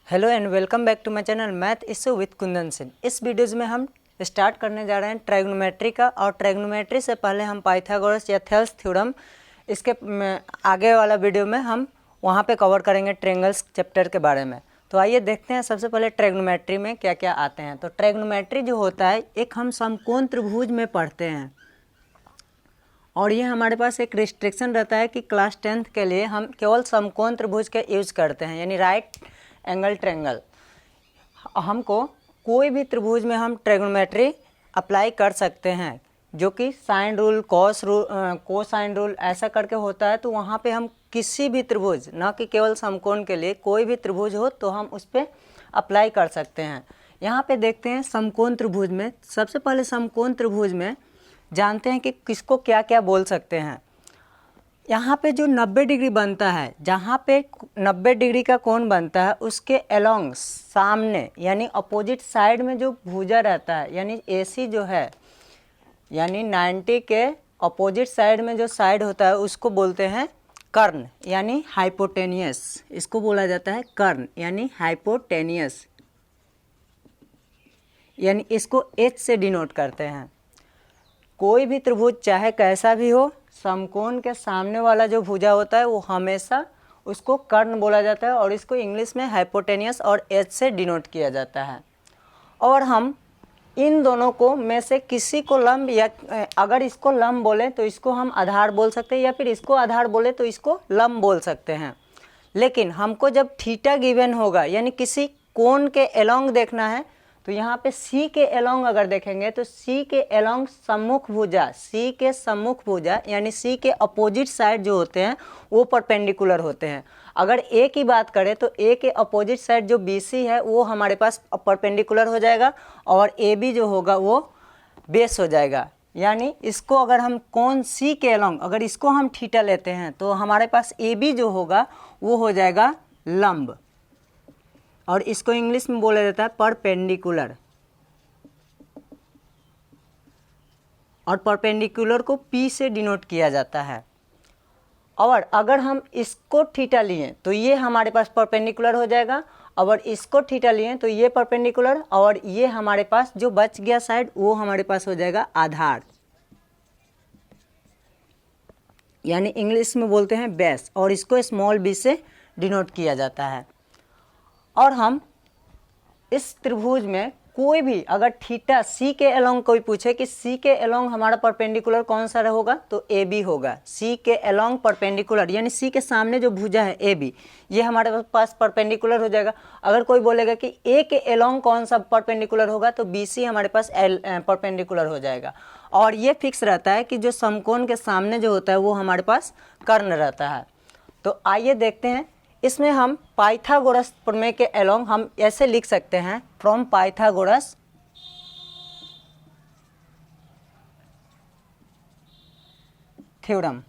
Hello and welcome back to my channel math issue with Kundan Singh. इस videos में हम start करने जा रहे हैं ट्रायगोनोमेट्री का, और ट्रायगोनोमेट्री से पहले हम पाइथागोरस या थेल्स थ्योरम इसके आगे वाला वीडियो में हम वहाँ पे कवर करेंगे ट्रायंगल्स चैप्टर के बारे में। तो आइए देखते हैं सबसे पहले ट्रायगोनोमेट्री में क्या क्या आते हैं। तो ट्रायगोनोमेट्री जो होता है एक हम समकोण त्रिभुज में पढ़ते हैं, और ये हमारे पास एक रिस्ट्रिक्शन रहता है कि क्लास 10th के लिए हम केवल समकोण त्रिभुज के यूज़ करते हैं, यानी राइट एंगल ट्रायंगल। हमको कोई भी त्रिभुज में हम ट्रायगोनोमेट्री अप्लाई कर सकते हैं, जो कि साइन रूल कोसाइन रूल ऐसा करके होता है। तो वहाँ पे हम किसी भी त्रिभुज, ना कि केवल समकोण के लिए, कोई भी त्रिभुज हो तो हम उस पर अप्लाई कर सकते हैं। यहाँ पे देखते हैं समकोण त्रिभुज में, सबसे पहले समकोण त्रिभुज में जानते हैं कि किसको क्या क्या बोल सकते हैं। यहाँ पे जो 90 डिग्री बनता है, जहाँ पे 90 डिग्री का कोण बनता है, उसके अलोंग सामने यानी अपोजिट साइड में जो भुजा रहता है, यानी AC जो है, यानी 90 के अपोजिट साइड में जो साइड होता है उसको बोलते हैं कर्ण, यानी हाइपोटेनियस। इसको बोला जाता है कर्ण यानी हाइपोटेनियस, यानी इसको H से डिनोट करते हैं। कोई भी त्रिभुज चाहे कैसा भी हो, समकोण के सामने वाला जो भुजा होता है वो हमेशा उसको कर्ण बोला जाता है, और इसको इंग्लिश में हाइपोटेनियस और H से डिनोट किया जाता है। और हम इन दोनों को में से किसी को लंब, या अगर इसको लंब बोले तो इसको हम आधार बोल सकते हैं, या फिर इसको आधार बोले तो इसको लंब बोल सकते हैं। लेकिन हमको जब थीटा गिवन होगा, यानी किसी कोण के अलोंग देखना है, तो यहाँ पे C के अलोंग अगर देखेंगे तो C के अलोंग सम्मुख भुजा, C के सम्मुख भुजा यानी C के अपोजिट साइड जो होते हैं वो परपेंडिकुलर होते हैं। अगर A की बात करें तो A के अपोजिट साइड जो BC है वो हमारे पास परपेंडिकुलर हो जाएगा, और AB जो होगा वो बेस हो जाएगा। यानी इसको अगर हम कोण C के अलोंग अगर इसको हम थीटा लेते हैं तो हमारे पास AB जो होगा वो हो जाएगा लंब, और इसको इंग्लिश में बोला जाता है परपेंडिकुलर, और परपेंडिकुलर को P से डिनोट किया जाता है। और अगर हम इसको थीटा लिए तो ये हमारे पास परपेंडिकुलर हो जाएगा, और इसको थीटा लिए तो ये परपेंडिकुलर, और ये हमारे पास जो बच गया साइड वो हमारे पास हो जाएगा आधार, यानी इंग्लिश में बोलते हैं बेस, और इसको स्मॉल b से डिनोट किया जाता है। और हम इस त्रिभुज में कोई भी अगर थीटा C के अलोंग कोई पूछे कि C के अलोंग हमारा परपेंडिकुलर कौन सा होगा, तो AB होगा। C के अलोंग परपेंडिकुलर यानी C के सामने जो भुजा है AB, ये हमारे पास परपेंडिकुलर हो जाएगा। अगर कोई बोलेगा कि A के अलोंग कौन सा परपेंडिकुलर होगा, तो BC हमारे पास परपेंडिकुलर हो जाएगा। और ये फिक्स रहता है कि जो समकोण के सामने जो होता है वो हमारे पास कर्ण रहता है। तो आइए देखते हैं, इसमें हम पाइथागोरस प्रमेय के अलोंग हम ऐसे लिख सकते हैं, फ्रॉम पाइथागोरस थ्योरम,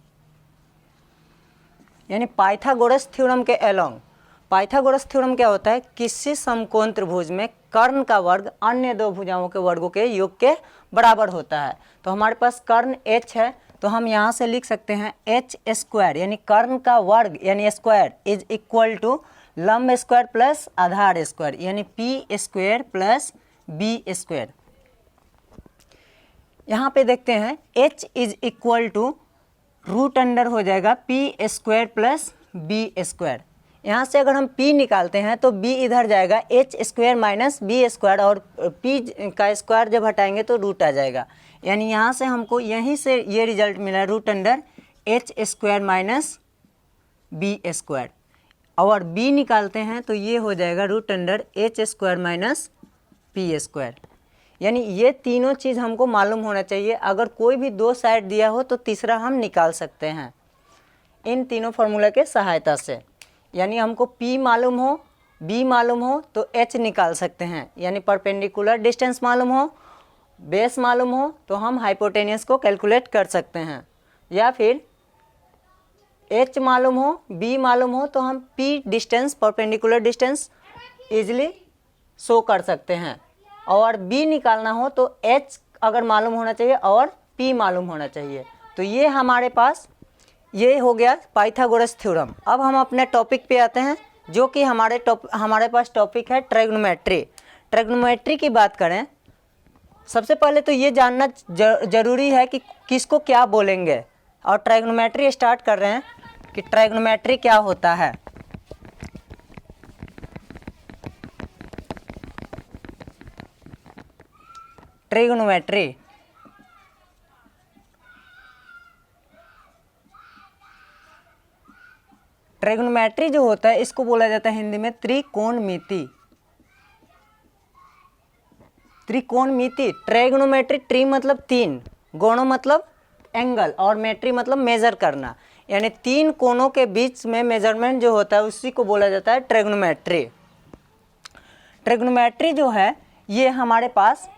यानी पाइथागोरस थ्योरम के अलोंग। पाइथागोरस थ्योरम क्या होता है, किसी समकोण त्रिभुज में कर्ण का वर्ग अन्य दो भुजाओं के वर्गों के योग के बराबर होता है। तो हमारे पास कर्ण H है, तो हम यहाँ से लिख सकते हैं H स्क्वायर, यानी कर्ण का वर्ग यानी स्क्वायर इज इक्वल टू लंब स्क्वायर प्लस आधार स्क्वायर, यानी P square plus B square. यहाँ पे देखते हैं H is equal to root under हो जाएगा P square plus B square. यहाँ से अगर हम P निकालते हैं तो B इधर जाएगा, H square minus B square, और P का स्क्वायर जब हटाएंगे तो रूट आ जाएगा। यानी यहाँ से हमको यहीं से ये रिजल्ट मिला, root under H square minus B square. और B निकालते हैं तो ये हो जाएगा root under H square minus P square. यानी ये तीनों चीज़ हमको मालूम होना चाहिए। अगर कोई भी दो साइड दिया हो तो तीसरा हम निकाल सकते हैं इन तीनों फार्मूला के सहायता से। यानी हमको P मालूम हो, B मालूम हो तो H निकाल सकते हैं, यानी परपेंडिकुलर डिस्टेंस मालूम हो, बेस मालूम हो तो हम हाइपोटेनियस को कैलकुलेट कर सकते हैं, या फिर H मालूम हो, B मालूम हो तो हम P distance, perpendicular distance easily show कर सकते हैं। और B निकालना हो तो H अगर मालूम होना चाहिए और P मालूम होना चाहिए। तो ये हमारे पास ये हो गया पाइथागोरस थ्योरम। अब हम अपने टॉपिक पे आते हैं, जो कि हमारे पास टॉपिक है ट्रायगोनोमेट्री। ट्रायगोनोमेट्री की बात करें, सबसे पहले तो ये जानना जरूरी है कि किसको क्या बोलेंगे, और ट्रायगोनोमेट्री स्टार्ट कर रहे हैं कि ट्रायगोनोमेट्री क्या होता है। ट्रायगोनोमेट्री ट्रायगोनोमेट्री जो होता है इसको बोला जाता है हिंदी में त्रिकोणमिति। त्रिकोणमिति ट्रायगोनोमेट्री, ट्री मतलब तीन, गोणो मतलब एंगल, और मेट्री मतलब मेजर करना, यानी तीन कोणों के बीच में मेजरमेंट जो होता है उसी को बोला जाता है ट्रायगोनोमेट्री। ट्रायगोनोमेट्री जो है ये हमारे पास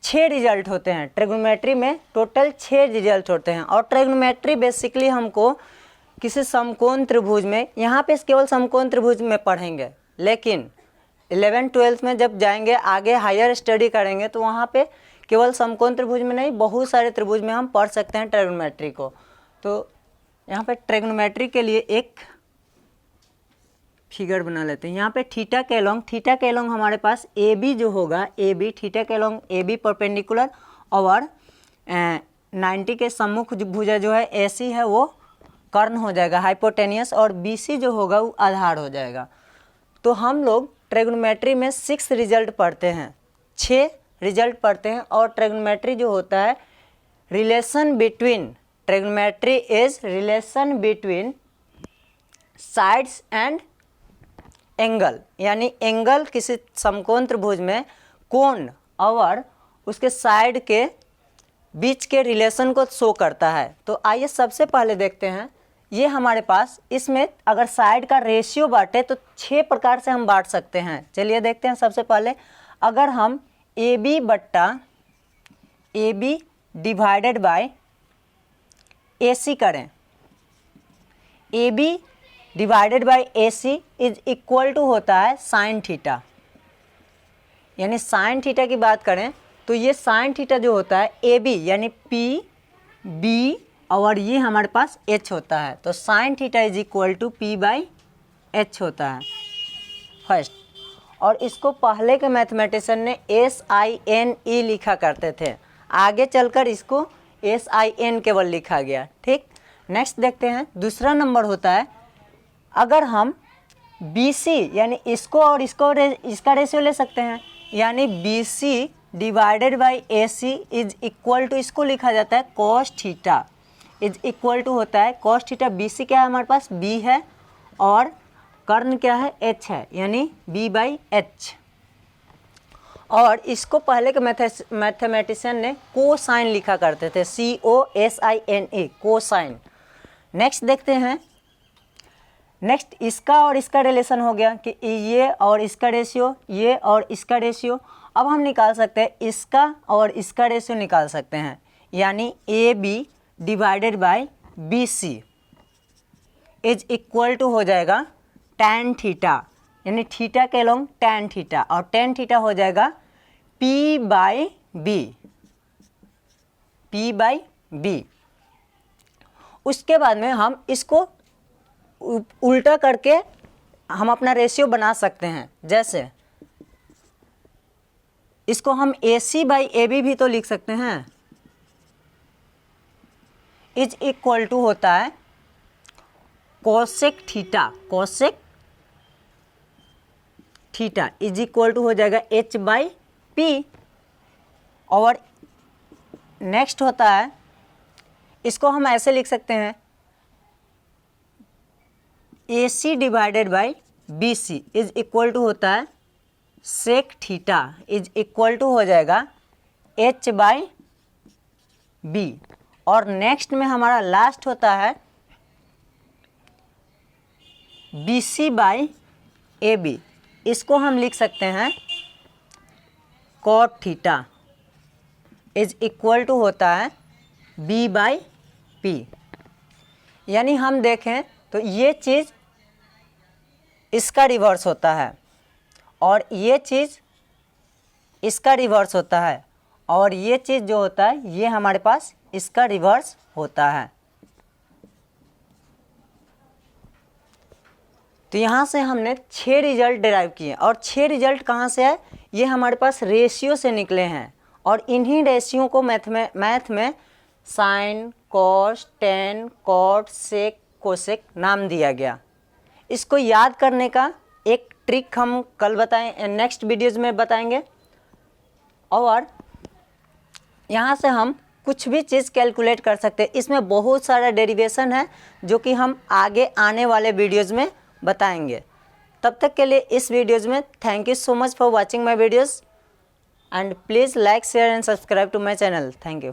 6 रिजल्ट होते हैं। ट्रायगोनोमेट्री में टोटल 6 रिजल्ट होते हैं, और ट्रायगोनोमेट्री बेसिकली हमको किसी समकोण त्रिभुज में, यहाँ पे केवल समकोण त्रिभुज में पढ़ेंगे, लेकिन 11th-12th में जब जाएंगे आगे हायर स्टडी करेंगे तो वहाँ पे केवल समकोण त्रिभुज में नहीं, बहुत सारे त्रिभुज में हम पढ़ सकते हैं ट्रायगोनोमेट्री को। तो यहाँ पे ट्रायगोनोमेट्री के लिए एक फिगर बना लेते हैं। यहाँ पे थीटा के एलोंग हमारे पास ए बी जो होगा, ए बी थीटा के एलोंग ए बी परपेंडिकुलर, और 90 के सम्मुख भुजा जो है ए सी है वो कर्ण हो जाएगा हाइपोटेनियस, और बी सी जो होगा वो आधार हो जाएगा। तो हम लोग ट्रायगोनोमेट्री में 6 रिजल्ट पढ़ते हैं, 6 रिजल्ट पढ़ते हैं। और ट्रायगोनोमेट्री जो होता है relation between, trigonometry is relation between sides and angle, यानी एंगल किसी समकोण त्रिभुज में कोण और उसके साइड के बीच के रिलेशन को शो करता है। तो आइए सबसे पहले देखते हैं, ये हमारे पास इसमें अगर साइड का रेशियो बांटे तो 6 प्रकार से हम बांट सकते हैं। चलिए देखते हैं। सबसे पहले अगर हम ए बी बट्टा A B divided by A C करें, A B divided by A C is equal to होता है साइन थीटा, यानी साइन थीटा की बात करें तो ये साइन थीटा जो होता है ए बी यानी पी बी, और ये हमारे पास एच होता है। तो sine theta is equal to P by H होता है फर्स्ट। और इसको पहले के मैथमेटिशियन ने SINE लिखा करते थे, आगे चलकर इसको SIN केवल लिखा गया। ठीक, नेक्स्ट देखते हैं। दूसरा नंबर होता है अगर हम BC यानी इसको और इसका रेशियो ले सकते हैं, यानी BC divided by AC is equal to, इसको लिखा जाता है cos theta is equal to होता है cos थीटा। BC क्या है हमारे पास, B है, और कर्ण क्या है, H है, यानी B बाई एच। और इसको पहले के मैथमेटिशियन ने कोसाइन लिखा करते थे, COSINE, कोसाइन। नेक्स्ट देखते हैं। नेक्स्ट इसका और इसका रिलेशन हो गया कि ये और इसका रेशियो, ये और इसका रेशियो। अब हम निकाल सकते हैं इसका और इसका रेशियो निकाल सकते हैं, यानी AB divided by BC is equal to हो जाएगा tan थीटा, यानी थीटा के अलोंग tan थीटा, और tan थीटा हो जाएगा P बाई B। उसके बाद में हम इसको उल्टा करके हम अपना रेशियो बना सकते हैं। जैसे इसको हम AC बाई AB भी तो लिख सकते हैं, इज इक्वल टू होता है cosec theta is equal to हो जाएगा H बाई P। और नेक्स्ट होता है, इसको हम ऐसे लिख सकते हैं AC divided by BC is equal to होता है sec theta is equal to हो जाएगा H बाई B। और नेक्स्ट में हमारा लास्ट होता है BC बाई AB, इसको हम लिख सकते हैं cot theta is equal to होता है B बाई P। यानी हम देखें तो ये चीज़ इसका रिवर्स होता है, और ये चीज़ इसका रिवर्स होता है, और ये चीज़ जो होता है ये हमारे पास इसका रिवर्स होता है। तो यहाँ से हमने 6 रिजल्ट डिराइव किए और 6 रिजल्ट कहाँ से आए, ये हमारे पास रेशियो से निकले हैं और इन्हीं रेशियो को मैथ में साइन, कॉस, टेन, कॉट, सेक, कोसेक नाम दिया गया। इसको याद करने का एक ट्रिक हम कल नेक्स्ट वीडियोज़ में बताएंगे। और यहाँ से हम कुछ भी चीज़ कैलकुलेट कर सकते हैं। इसमें बहुत सारा डेरिवेशन है जो कि हम आगे आने वाले वीडियोज़ में बताएंगे। तब तक के लिए इस वीडियोज़ में thank you so much for watching my videos and please like, share and subscribe to my channel. Thank you.